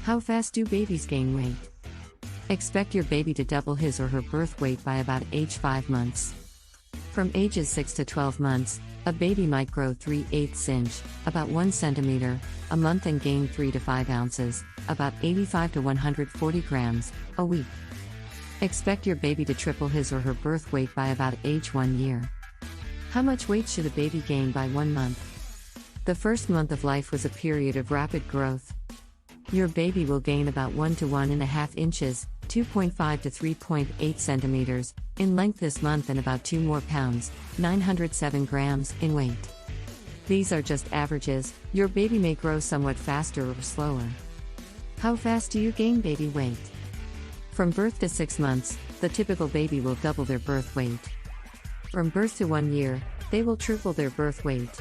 How fast do babies gain weight? Expect your baby to double his or her birth weight by about age 5 months. From ages 6 to 12 months, a baby might grow 3/8 inch, about 1 centimeter, a month and gain 3 to 5 ounces, about 85 to 140 grams, a week. Expect your baby to triple his or her birth weight by about age 1 year. How much weight should a baby gain by 1 month? The first month of life was a period of rapid growth. Your baby will gain about 1 to 1.5 inches, 2.5 to 3.8 centimeters, in length this month and about 2 more pounds, 907 grams, in weight. These are just averages, your baby may grow somewhat faster or slower. How fast do you gain baby weight? From birth to 6 months, the typical baby will double their birth weight. From birth to 1 year, they will triple their birth weight.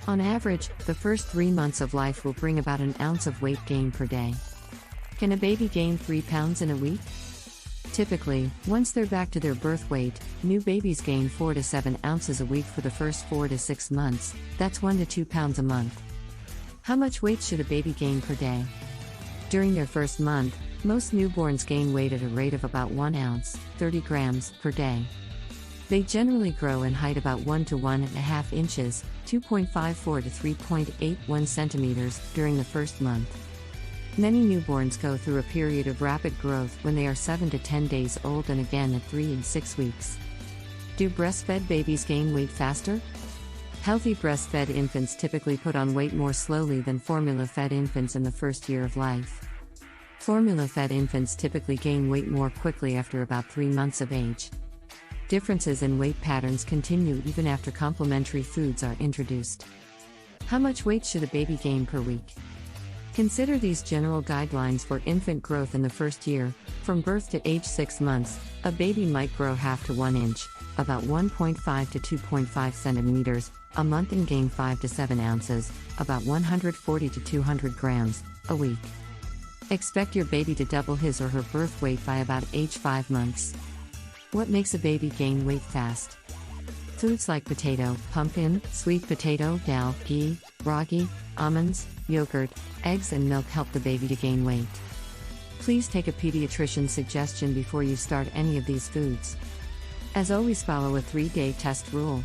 On average, the first 3 months of life will bring about an ounce of weight gain per day. Can a baby gain 3 pounds in a week? Typically, once they're back to their birth weight, new babies gain 4 to 7 ounces a week for the first 4 to 6 months, that's 1 to 2 pounds a month. How much weight should a baby gain per day? During their first month, most newborns gain weight at a rate of about 1 ounce, 30 grams, per day. They generally grow in height about 1 to 1.5 inches, 2.54 to 3.81 centimeters, during the first month. Many newborns go through a period of rapid growth when they are 7 to 10 days old and again at 3 and 6 weeks. Do breastfed babies gain weight faster? Healthy breastfed infants typically put on weight more slowly than formula-fed infants in the first year of life. Formula-fed infants typically gain weight more quickly after about 3 months of age. Differences in weight patterns continue even after complementary foods are introduced. How much weight should a baby gain per week? Consider these general guidelines for infant growth in the first year. From birth to age 6 months, a baby might grow half to 1 inch, about 1.5 to 2.5 centimeters, a month and gain 5 to 7 ounces, about 140 to 200 grams, a week. Expect your baby to double his or her birth weight by about age 5 months. What makes a baby gain weight fast? Foods like potato, pumpkin, sweet potato, dal, ghee, ragi, almonds, yogurt, eggs and milk help the baby to gain weight. Please take a pediatrician's suggestion before you start any of these foods. As always, follow a 3-day test rule.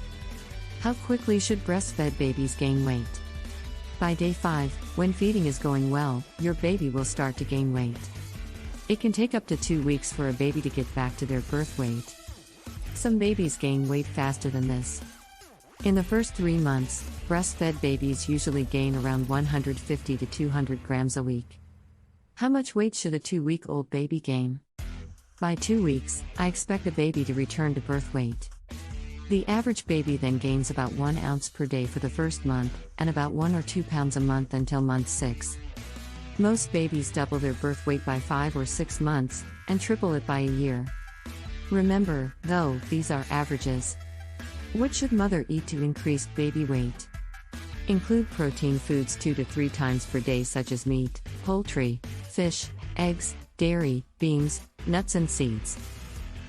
How quickly should breastfed babies gain weight? By day 5, when feeding is going well, your baby will start to gain weight. It can take up to 2 weeks for a baby to get back to their birth weight. Some babies gain weight faster than this. In the first 3 months, breastfed babies usually gain around 150 to 200 grams a week. How much weight should a 2-week-old baby gain? By 2 weeks, I expect a baby to return to birth weight. The average baby then gains about 1 ounce per day for the first month, and about 1 or 2 pounds a month until month 6. Most babies double their birth weight by 5 or 6 months, and triple it by a year. Remember, though, these are averages. What should mother eat to increase baby weight? Include protein foods 2 to 3 times per day such as meat, poultry, fish, eggs, dairy, beans, nuts and seeds.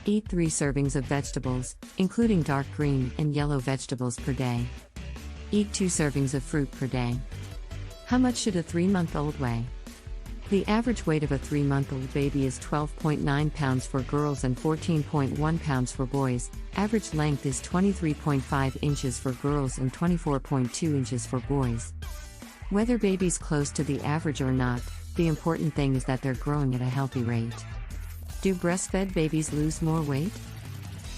Eat 3 servings of vegetables, including dark green and yellow vegetables per day. Eat 2 servings of fruit per day. How much should a 3-month-old weigh? The average weight of a 3-month-old baby is 12.9 pounds for girls and 14.1 pounds for boys. Average length is 23.5 inches for girls and 24.2 inches for boys. Whether baby's close to the average or not, the important thing is that they're growing at a healthy rate. Do breastfed babies lose more weight?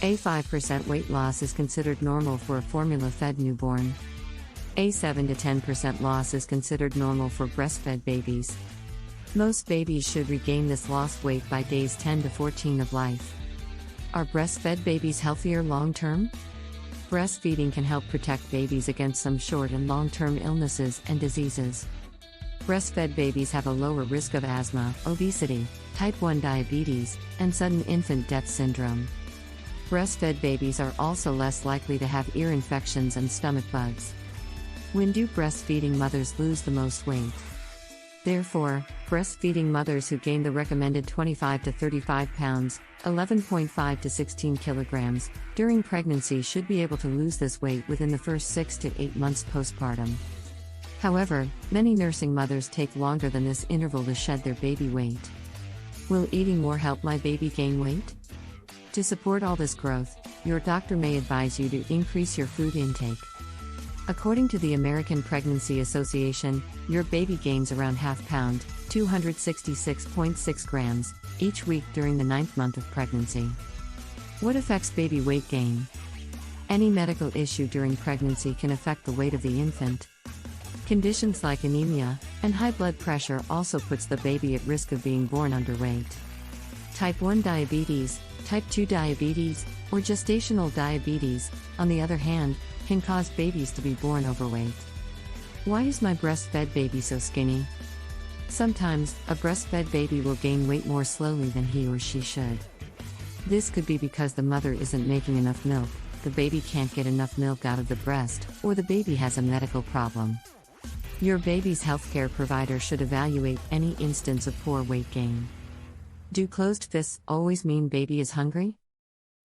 A 5% weight loss is considered normal for a formula-fed newborn. A 7 to 10% loss is considered normal for breastfed babies. Most babies should regain this lost weight by days 10 to 14 of life. Are breastfed babies healthier long-term? Breastfeeding can help protect babies against some short and long-term illnesses and diseases. Breastfed babies have a lower risk of asthma, obesity, type 1 diabetes, and sudden infant death syndrome. Breastfed babies are also less likely to have ear infections and stomach bugs. When do breastfeeding mothers lose the most weight? Therefore, breastfeeding mothers who gain the recommended 25 to 35 pounds, 11.5 to 16 kilograms, during pregnancy should be able to lose this weight within the first 6 to 8 months postpartum. However, many nursing mothers take longer than this interval to shed their baby weight. Will eating more help my baby gain weight? To support all this growth, your doctor may advise you to increase your food intake. According to the American Pregnancy Association, your baby gains around half pound, 266.6 grams, each week during the 9th month of pregnancy. What affects baby weight gain? Any medical issue during pregnancy can affect the weight of the infant. Conditions like anemia and high blood pressure also puts the baby at risk of being born underweight. Type 1 diabetes, type 2 diabetes, or gestational diabetes, on the other hand, can cause babies to be born overweight. Why is my breastfed baby so skinny? Sometimes, a breastfed baby will gain weight more slowly than he or she should. This could be because the mother isn't making enough milk, the baby can't get enough milk out of the breast, or the baby has a medical problem. Your baby's healthcare provider should evaluate any instance of poor weight gain. Do closed fists always mean baby is hungry?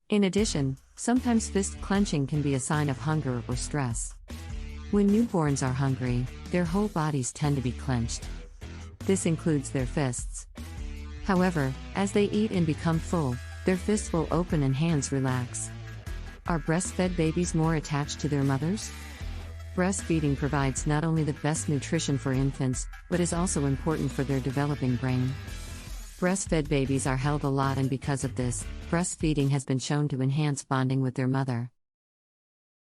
In addition, sometimes fist clenching can be a sign of hunger or stress. When newborns are hungry, their whole bodies tend to be clenched. This includes their fists. However, as they eat and become full, their fists will open and hands relax. Are breastfed babies more attached to their mothers? Breastfeeding provides not only the best nutrition for infants, but is also important for their developing brain. Breastfed babies are held a lot, and because of this, breastfeeding has been shown to enhance bonding with their mother.